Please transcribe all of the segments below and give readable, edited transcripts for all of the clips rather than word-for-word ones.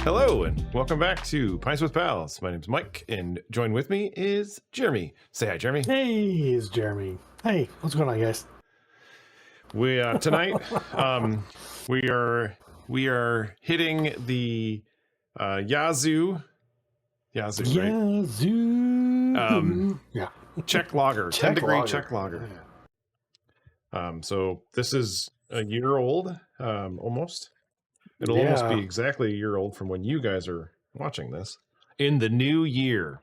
Hello, and welcome back to Pints with Pals. My name's Mike, and join with me is Jeremy. Say hi, Jeremy. Hey, it's Jeremy. Hey, what's going on, guys? We tonight we are hitting the Yazoo, right? Yazoo. Yeah. Czech lager, Czech 10-degree lager. Czech lager. Yeah. So this is a year old, almost. It'll almost be exactly a year old from when you guys are watching this in the new year.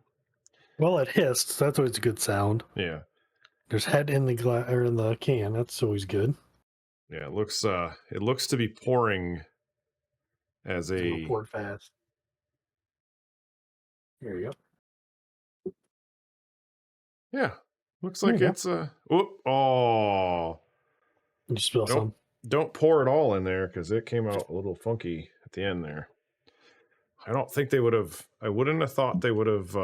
Well, it hissed, so that's always a good sound. Yeah. There's head in the or in the can. That's always good. Yeah, it looks to be pouring as a Pour it fast. There you go. Yeah. Looks like it's oh. You spill some. Don't pour it all in there because it came out a little funky at the end there. I don't think they would have. I wouldn't have thought they would have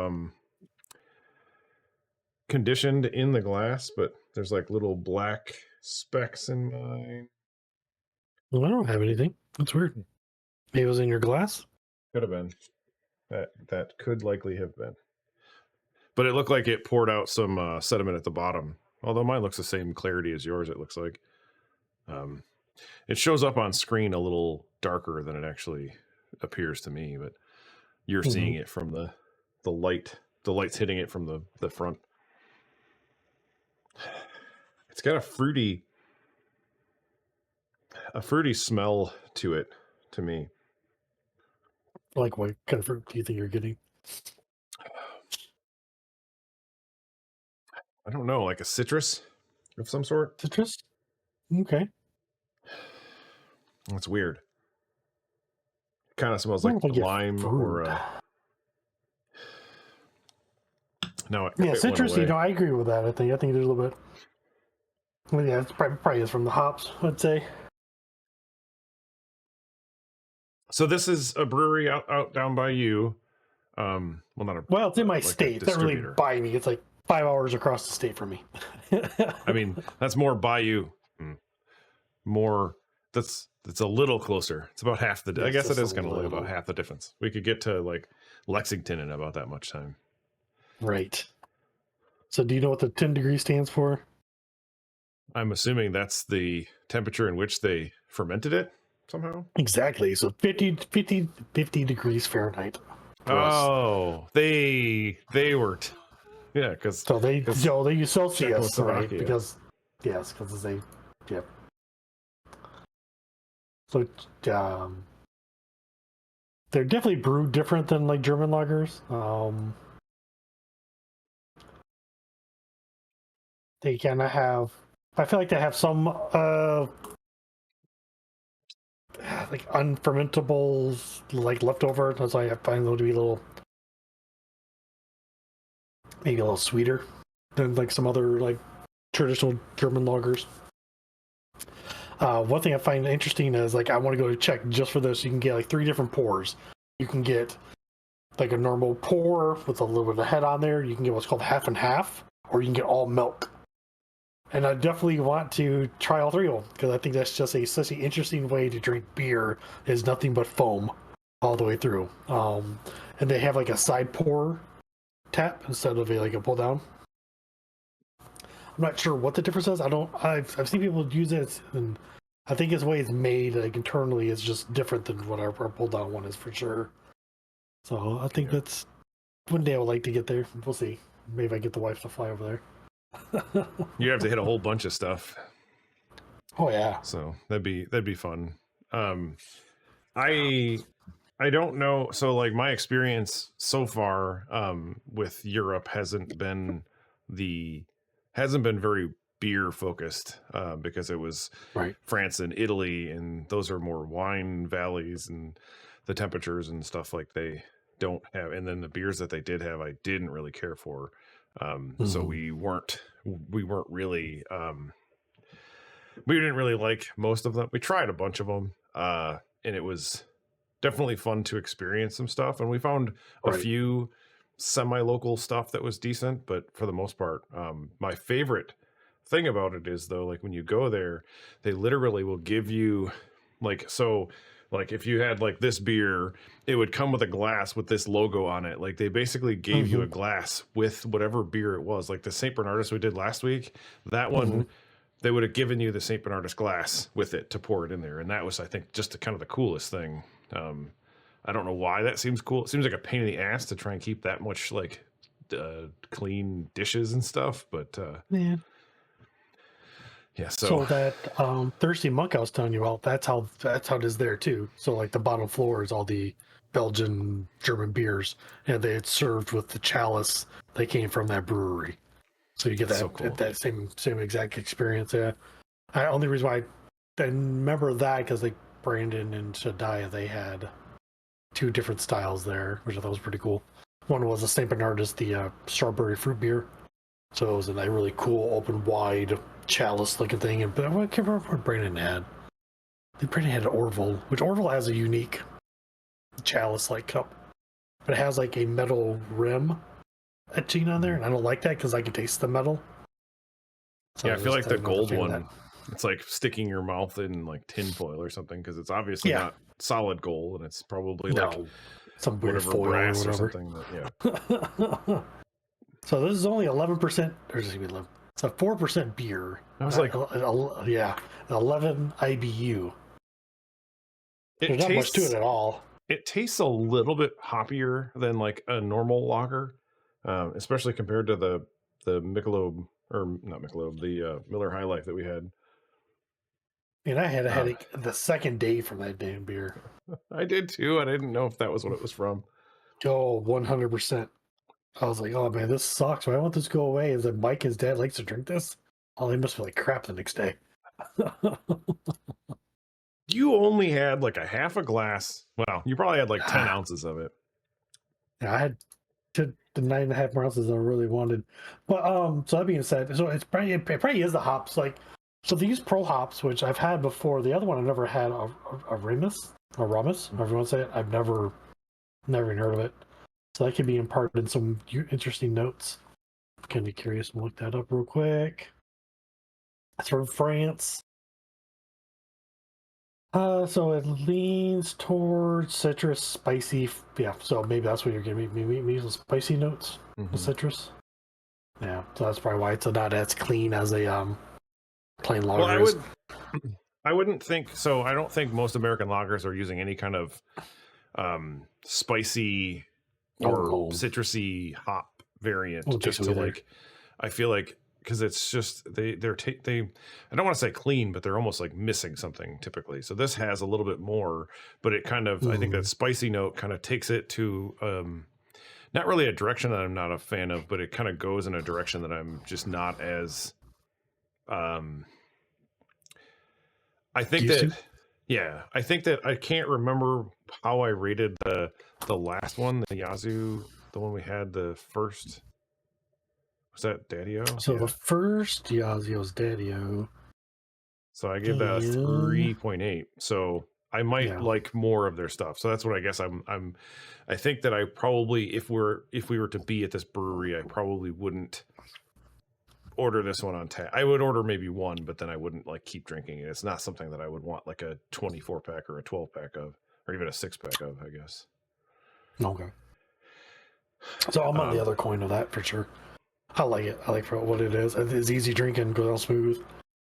conditioned in the glass, but there's like little black specks in mine. Well, I don't have anything. That's weird. Maybe it was in your glass? Could have been. That could likely have been. But it looked like it poured out some sediment at the bottom. Although mine looks the same clarity as yours, it looks like. It shows up on screen a little darker than it actually appears to me, but you're seeing it from the light. The light's hitting it from the front. It's got a fruity smell to it, to me. Like what kind of fruit do you think you're getting? I don't know, like a citrus of some sort. Citrus? Okay. That's weird. It kind of smells like lime or no. Yeah, citrus. I agree with that. I think there's a little bit. Well, yeah, it's probably is from the hops, I'd say. So this is a brewery out down by you. Well, it's in my state. It's not really by me. It's like 5 hours across the state from me. I mean, that's more by you. More. That's a little closer. It's about half the. I guess it is kind of like about half the difference. We could get to like Lexington in about that much time. Right. So, do you know what the 10 degrees stands for? I'm assuming that's the temperature in which they fermented it somehow. Exactly. So 50 degrees Fahrenheit. Oh, they were. Yeah, because they use Celsius, right? Because they So they're definitely brewed different than like German lagers. They kind of have. I feel like they have some like unfermentables like leftover. That's why I find them to be maybe a little sweeter than like some other like traditional German lagers. One thing I find interesting is like I want to go to Czech just for this. You can get like 3 different pours. You can get like a normal pour with a little bit of head on there. You can get what's called half and half, or you can get all milk. And I definitely want to try all 3 of them because I think that's just such an interesting way to drink beer. Is nothing but foam all the way through. And they have like a side pour tap instead of a pull down. I'm not sure what the difference is. I've seen people use it, and I think the way it's made like internally is just different than what our pull down one is for sure. So I think that's one day I would like to get there. We'll see. Maybe I get the wife to fly over there. You have to hit a whole bunch of stuff. Oh yeah. So that'd be fun. I don't know. So like my experience so far with Europe hasn't been very beer focused because it was France and Italy, and those are more wine valleys, and the temperatures and stuff like they don't have. And then the beers that they did have, I didn't really care for. So we really we didn't really like most of them. We tried a bunch of them, and it was definitely fun to experience some stuff. And we found a few semi-local stuff that was decent, but for the most part, my favorite thing about it is though, like when you go there, they literally will give you like, so Like if you had like this beer, it would come with a glass with this logo on it. Like they basically gave you a glass with whatever beer it was. Like the St. Bernardus we did last week, that one, they would have given you the St. Bernardus glass with it to pour it in there. And that was, I think, just kind of the coolest thing. I don't know why that seems cool. It seems like a pain in the ass to try and keep that much like clean dishes and stuff, but yeah. Yeah, so that Thirsty Monk I was telling you about, that's how it is there too. So like the bottom floor is all the Belgian, German beers, and they had served with the chalice they came from that brewery. So you get that cool. that same exact experience. Yeah, only reason why I remember that because like Brandon and Shadiah, they had 2 different styles there, which I thought was pretty cool. One was a St. Bernardus, the strawberry fruit beer. So it was a really cool, open, wide chalice-looking thing. But I can't remember what Brandon had. I think Brandon had an Orville, which Orville has a unique chalice-like cup. But it has like a metal rim etching on there, and I don't like that because I can taste the metal. So yeah, I feel like the gold one, it's like sticking your mouth in like tinfoil or something because it's obviously not solid gold, and it's probably like some weird foil brass or whatever. Something that, So this is only 11%, or excuse me, 11. It's a 4% beer. I was like, 11 IBU. There's not much to it at all. It tastes a little bit hoppier than like a normal lager, especially compared to the Michelob, or not Michelob, the Miller High Life that we had. And I had a headache the second day from that damn beer. I did too. I didn't know if that was what it was from. Oh, 100%. I was like, oh man, this sucks. Why won't this go away? Is it Mike, his dad, likes to drink this? Oh, they must feel like crap the next day. You only had like a half a glass. Well, you probably had like 10 ounces of it. Yeah, I had the 9.5 more ounces I really wanted. But so that being said, so it probably is the hops. Like, so these pro hops, which I've had before. The other one I never had, a Ramus, however you want to say it. I've never even heard of it. So that could be imparted in some interesting notes. Kind of curious. I'll look that up real quick. It's from France. So it leans towards citrus, spicy. Yeah, so maybe that's what you're getting. Maybe some spicy notes, the citrus. Yeah, so that's probably why it's not as clean as a plain lager is. I wouldn't think so. I don't think most American lagers are using any kind of spicy or citrusy hop variant just to like. I feel like because it's just they I don't want to say clean, but they're almost like missing something typically. So this has a little bit more, but it kind of I think that spicy note kind of takes it to not really a direction that I'm not a fan of, but it kind of goes in a direction that I'm just not as I think I think that I can't remember how I rated the last one, the Yazoo, the one we had the first. Was that Daddy-O? So the first Yazoo was Daddy-O. So I give that a 3.8. So I might like more of their stuff. So that's what I guess I think that I probably if we were to be at this brewery, I probably wouldn't order this one on tap. I would order maybe one, but then I wouldn't like keep drinking it. It's not something that I would want like a 24 pack or a 12 pack of, or even a 6 pack of, I guess. Okay. So I'm on the other coin of that for sure. I like it. I like for what it is. It's easy drinking, goes on smooth.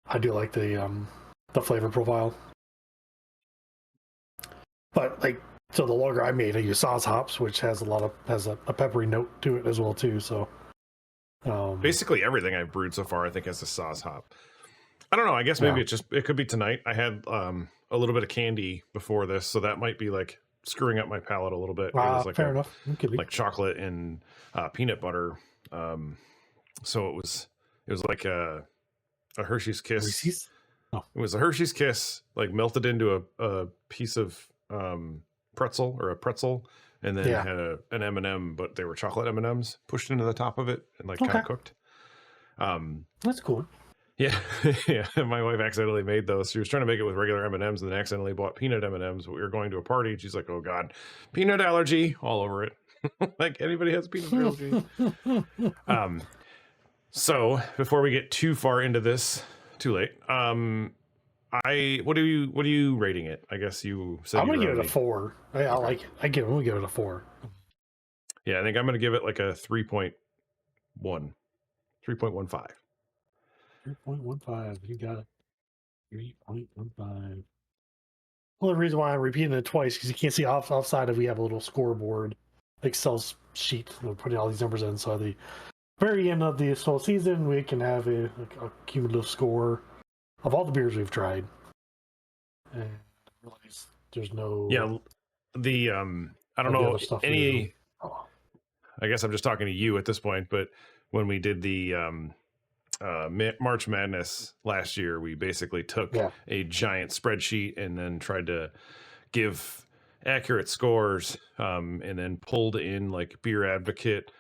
I do like the flavor profile. But like, so the lager I made, I use Saaz hops, which has a peppery note to it as well too. So basically everything I've brewed so far, I think has a Saaz hop. I don't know. I guess maybe it could be tonight. I had a little bit of candy before this, so that might be like screwing up my palate a little bit. It was like fair enough. Like chocolate and peanut butter. So it was like a Hershey's Kiss. Reese's? Oh. It was a Hershey's Kiss, like melted into a piece of pretzel, and then had an M&M, but they were chocolate M&Ms pushed into the top of it and like kind of cooked. That's cool. Yeah, yeah. My wife accidentally made those. She was trying to make it with regular M&Ms and then accidentally bought peanut M&Ms. But we were going to a party and she's like, "Oh God, peanut allergy all over it." Like anybody has peanut allergy. So before we get too far into this, too late. what are you rating it? I guess you said I'm gonna give it a 4. I like it. I'm gonna give it a 4. Yeah, I think I'm gonna give it like a 3.1, 3.15. 3.15. You got it. 3.15. Well, the reason why I'm repeating it twice because you can't see offside if we have a little scoreboard, Excel sheet. We're putting all these numbers in. So at the very end of the full season, we can have a cumulative score of all the beers we've tried. And realize there's no the I don't know any. Oh. I guess I'm just talking to you at this point, but when we did the March Madness last year, we basically took a giant spreadsheet and then tried to give accurate scores, and then pulled in like Beer Advocate,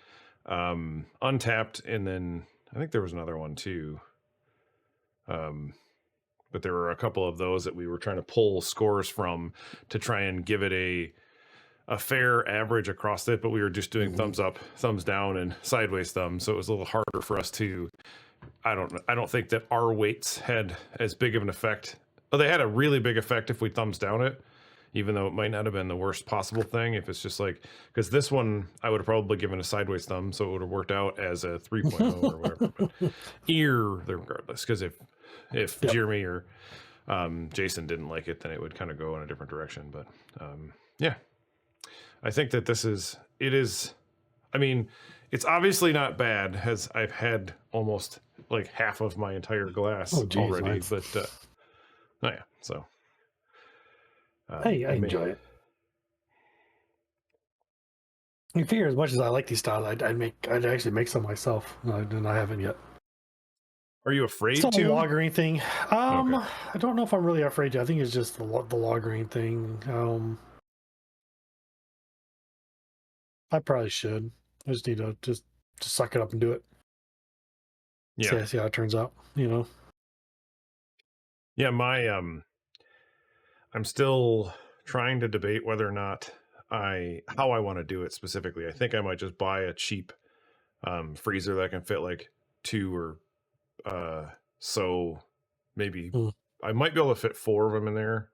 Untapped, and then I think there was another one too. But there were a couple of those that we were trying to pull scores from to try and give it a fair average across it, but we were just doing thumbs up, thumbs down, and sideways thumbs, so it was a little harder for us to. I don't think that our weights had as big of an effect. Well, they had a really big effect if we thumbs down it, even though it might not have been the worst possible thing. If it's just like, because this one I would have probably given a sideways thumb, so it would have worked out as a 3.0 or whatever. But regardless, because if Jeremy or Jason didn't like it, then it would kind of go in a different direction. But yeah, I think that it is. I mean, it's obviously not bad, as I've had almost like half of my entire glass already. Nice. But oh yeah, so hey, I enjoy it. You figure as much as I like these styles, I'd actually make some myself, and I haven't yet. Are you afraid to? The lagering thing. Okay. I don't know if I'm really afraid to. I think it's just the lagering thing. I probably should. I just need to just suck it up and do it. Yeah. See how it turns out, you know? Yeah, I'm still trying to debate whether or not how I want to do it specifically. I think I might just buy a cheap freezer that can fit like 2 or so maybe I might be able to fit 4 of them in there.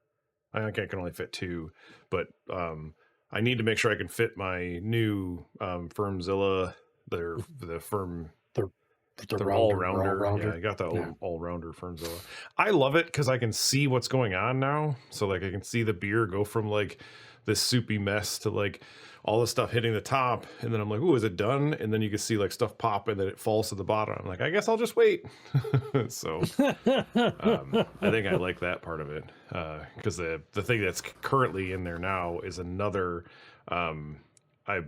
I think I can only fit 2, but I need to make sure I can fit my new Firmzilla. They're all-rounder. Yeah, I got the all-rounder Firmzilla. I love it because I can see what's going on now. So like I can see the beer go from like this soupy mess to like all the stuff hitting the top, and then I'm like, "Ooh, is it done?" And then you can see like stuff pop, and then it falls to the bottom. I'm like, I guess I'll just wait. So I think I like that part of it, because the thing that's currently in there now is another. I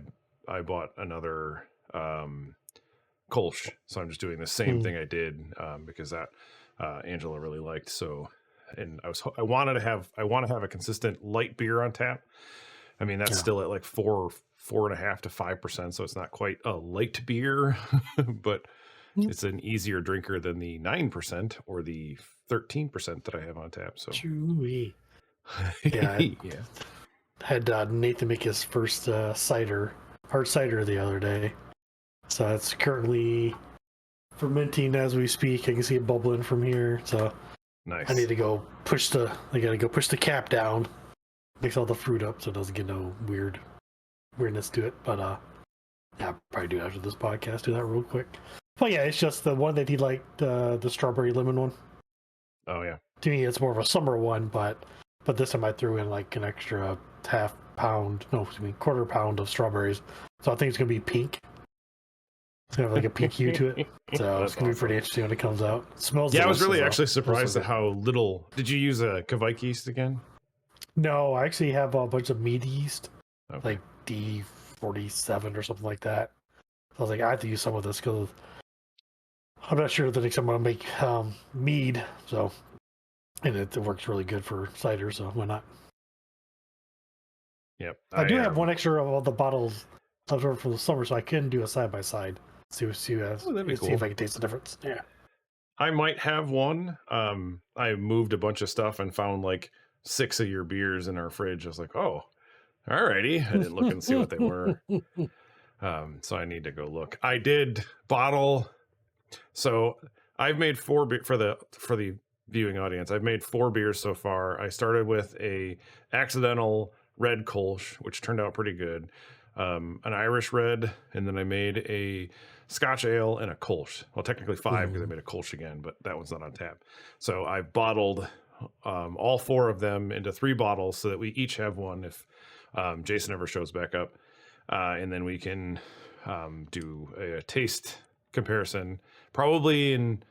bought another Kolsch, so I'm just doing the same thing I did because that Angela really liked. So, and I want to have a consistent light beer on tap. I mean, that's still at like 4.5 to 5%, so it's not quite a light beer, but it's an easier drinker than the 9% or the 13% that I have on tap. So, Chewy. Yeah. Had Nathan make his first hard cider the other day. So it's currently fermenting as we speak. I can see it bubbling from here. So nice. I need to go push the cap down, mix all the fruit up so it doesn't get no weirdness to it. But yeah, I'll probably do it after this podcast. Do that real quick. But yeah, it's just the one that he liked, the strawberry lemon one. Oh yeah. To me, it's more of a summer one, but this time I threw in like an extra quarter pound of strawberries. So I think it's gonna be pink. It's gonna have like a pink hue to it. So it's gonna be pretty interesting when it comes out. It smells. Yeah, I was really actually surprised at how little. Did you use a Kvike yeast again? No, I actually have a bunch of mead yeast, like D47 or something like that. So I was like, I have to use some of this because I'm not sure that I'm gonna make mead. So, and it works really good for cider. So why not? Yep. I do have one extra of all the bottles left over for the summer, so I can do a side by side. See if I can taste the difference. Yeah. I might have one. I moved a bunch of stuff and found like 6 of your beers in our fridge. I was like, oh, alrighty. I didn't look and see what they were. So I need to go look. I did bottle. So I've made 4 for the viewing audience. I've made 4 beers so far. I started with a accidental red Kolsch, which turned out pretty good. An Irish red, and then I made a Scotch ale and a Kolsch. Well, technically 5 because I made a Kolsch again, but that one's not on tap. So I bottled all 4 of them into 3 bottles so that we each have one if Jason ever shows back up. And then we can do a taste comparison, probably in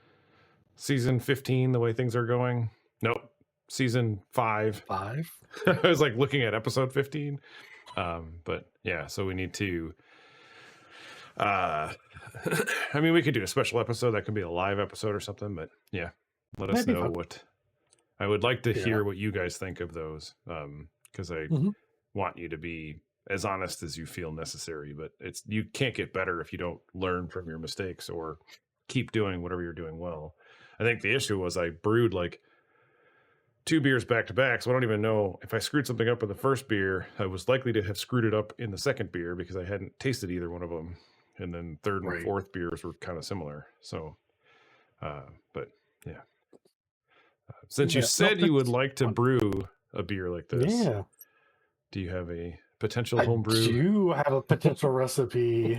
season 15, the way things are going. Nope, season 5. I was like looking at episode 15. But yeah, so we need to I mean, we could do a special episode that could be a live episode or something, but yeah, let us know what I would like to hear what you guys think of those. Because I want you to be as honest as you feel necessary, but you can't get better if you don't learn from your mistakes or keep doing whatever you're doing well. I think the issue was I brewed like 2 beers back to back, so I don't even know if I screwed something up in the first beer. I was likely to have screwed it up in the second beer because I hadn't tasted either one of them, and then third and fourth beers were kind of similar. So, but yeah, since you said you would like to brew a beer like this, do you have a potential home brew? I do have a potential recipe.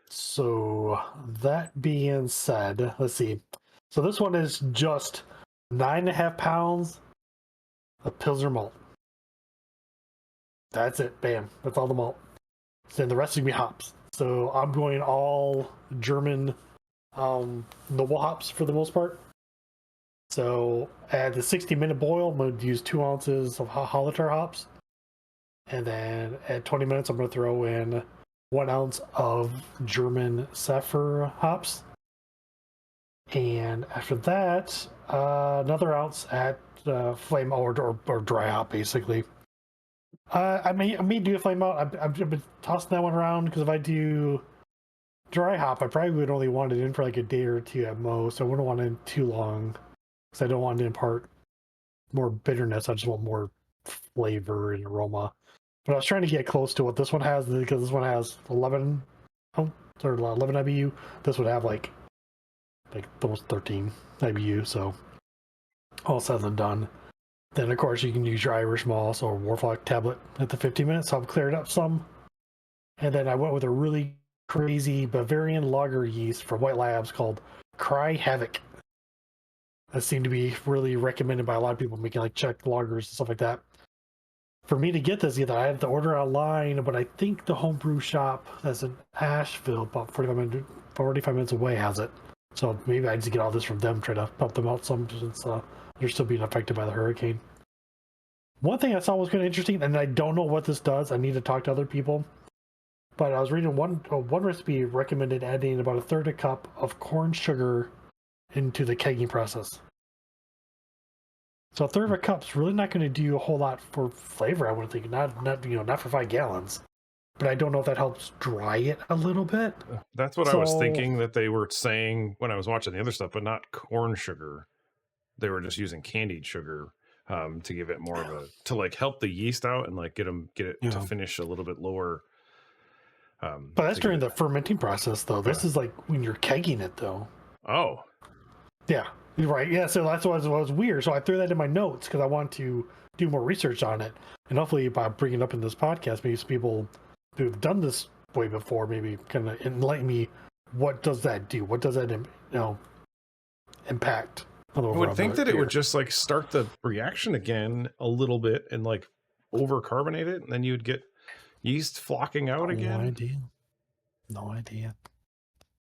So that being said, let's see. So this one is just 9.5 pounds of Pilsner malt. That's it. Bam. That's all the malt. Then the rest is going to be hops. So I'm going all German noble hops for the most part. So at the 60-minute boil, I'm going to use 2 ounces of Hallertau hops. And then at 20 minutes, I'm going to throw in 1 ounce of German Saphir hops. And after that, another ounce at flame or dry hop, basically. I may do a flame out. I've been tossing that one around because if I do dry hop, I probably would only want it in for like a day or 2 at most. I wouldn't want it in too long because I don't want to impart more bitterness. I just want more flavor and aroma. But I was trying to get close to what this one has because this one has 11 IBU. This would have like almost 13 IBU. So all said and done. Then of course you can use your Irish malt or Warlock tablet at the 15 minutes. So I've cleared up some. And then I went with a really crazy Bavarian lager yeast from White Labs called Cry Havoc. That seemed to be really recommended by a lot of people making like Czech lagers and stuff like that. For me to get this, either I had to order online, but I think the homebrew shop that's in Asheville, about 45 minutes away, has it. So maybe I just get all this from them, try to help them out some since they're still being affected by the hurricane. One thing I saw was kind of interesting, and I don't know what this does. I need to talk to other people. But I was reading one recipe recommended adding about 1/3 cup of corn sugar into the kegging process. So 1/3 cup's really not going to do a whole lot for flavor, I would think. Not for 5 gallons. But I don't know if that helps dry it a little bit. That's what I was thinking that they were saying when I was watching the other stuff, but not corn sugar. They were just using candied sugar to give it more of to like help the yeast out and like get it to finish a little bit lower. But that's during the fermenting process, though. This is like when you're kegging it, though. Oh. Yeah. Right. Yeah. So that's what was weird. So I threw that in my notes because I want to do more research on it, and hopefully by bringing it up in this podcast, maybe some people who've done this way before maybe kind of enlighten me. What does that do? What does that impact? I would think that it would just like start the reaction again a little bit and like over carbonate it, and then you'd get yeast flocking out again. No idea.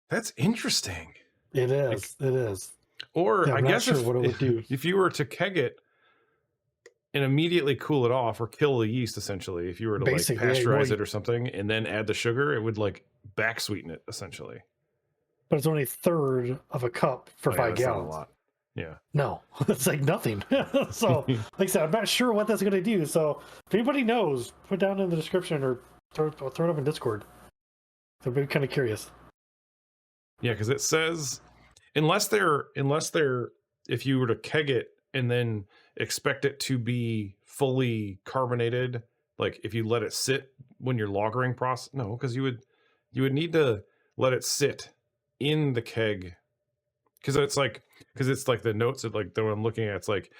That's interesting. It is. It is. Or yeah, I guess what it would do. If you were to keg it and immediately cool it off or kill the yeast, essentially, if you were to like pasteurize it or something and then add the sugar, it would like back sweeten it essentially. But it's only 1/3 of a cup for 5 gallons. Not a lot. Yeah. No, it's like nothing. So, like I said, I'm not sure what that's going to do. So, if anybody knows, put down in the description or throw it up in Discord. So, I'm kind of curious. Yeah, because it says unless they're if you were to keg it and then expect it to be fully carbonated, like if you let it sit when you're lagering process, no, because you would need to let it sit in the keg because it's like the notes that like the one I'm looking at. It's like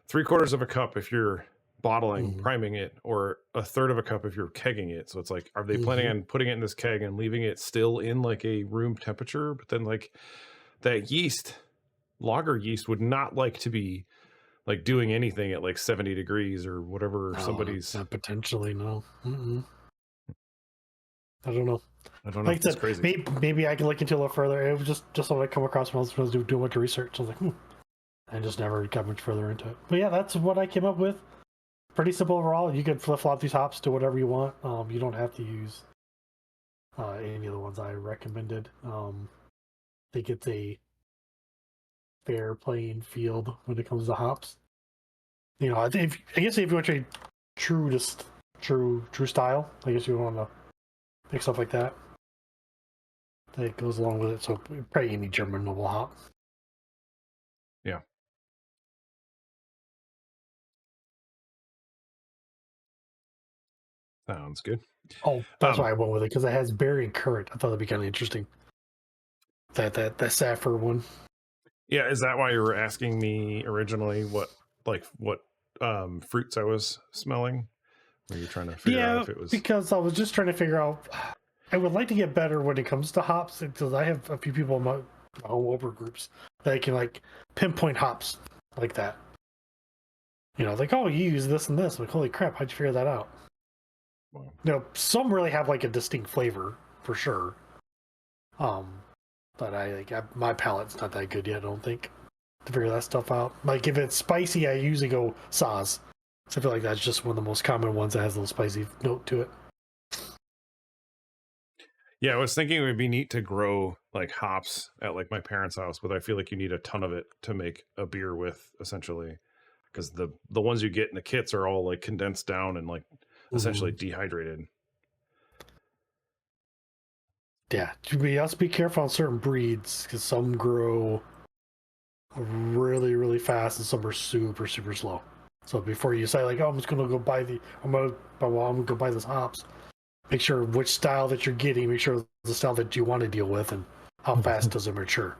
3/4 of a cup if you're bottling, priming it, or 1/3 of a cup if you're kegging it. So it's like, are they planning on putting it in this keg and leaving it still in like a room temperature? But then like that yeast, lager yeast, would not like to be like doing anything at like 70 degrees or whatever somebody's. Not potentially, no. I don't know. I don't know. Like I said, crazy. maybe I can look into it a little further. It was just something I come across when I was doing a bunch of research. I was like, I just never got much further into it. But yeah, that's what I came up with. Pretty simple overall. You can flip flop these hops to whatever you want. You don't have to use any of the ones I recommended. I think it's a fair playing field when it comes to hops. You know, I guess if you want to true style, I guess you want to pick stuff like that. That goes along with it. So probably any German noble hop. Yeah. Sounds good. Oh, that's why I went with it, because it has berry and currant. I thought that'd be kind of interesting. That saffron one. Yeah, is that why you were asking me originally what fruits I was smelling? Were you trying to figure out if it was? Because I was just trying to figure out. I would like to get better when it comes to hops, because I have a few people in my home over groups that can like pinpoint hops like that. You know, like, oh, you use this and this. I'm like, holy crap, how'd you figure that out? Wow. You know, some really have like a distinct flavor for sure. But my palate's not that good yet, I don't think, to figure that stuff out. Like if it's spicy, I usually go Saaz. So I feel like that's just one of the most common ones that has a little spicy note to it. Yeah, I was thinking it would be neat to grow like hops at like my parents' house, but I feel like you need a ton of it to make a beer with, essentially, because the ones you get in the kits are all like condensed down and like essentially dehydrated. Yeah, you also be careful on certain breeds, because some grow really, really fast and some are super, super slow. So before you say like, oh, I'm gonna go buy this hops, make sure which style that you're getting, make sure the style that you want to deal with, and how fast does it mature.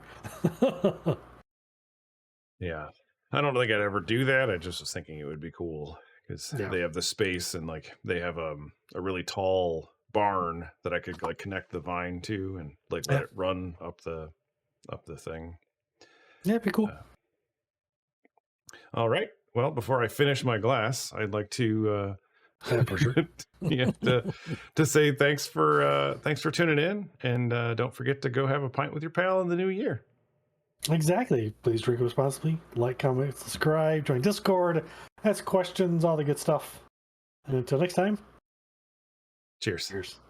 Yeah, I don't think I'd ever do that. I just was thinking it would be cool because they have the space and like they have a really tall barn that I could like connect the vine to and like let it run up the thing. Yeah, it'd be cool. All right. Well, before I finish my glass, I'd like to for sure. to say thanks for tuning in, and don't forget to go have a pint with your pal in the new year. Exactly. Please drink responsibly. Like, comment, subscribe, join Discord, ask questions, all the good stuff. And until next time. Cheers. Cheers.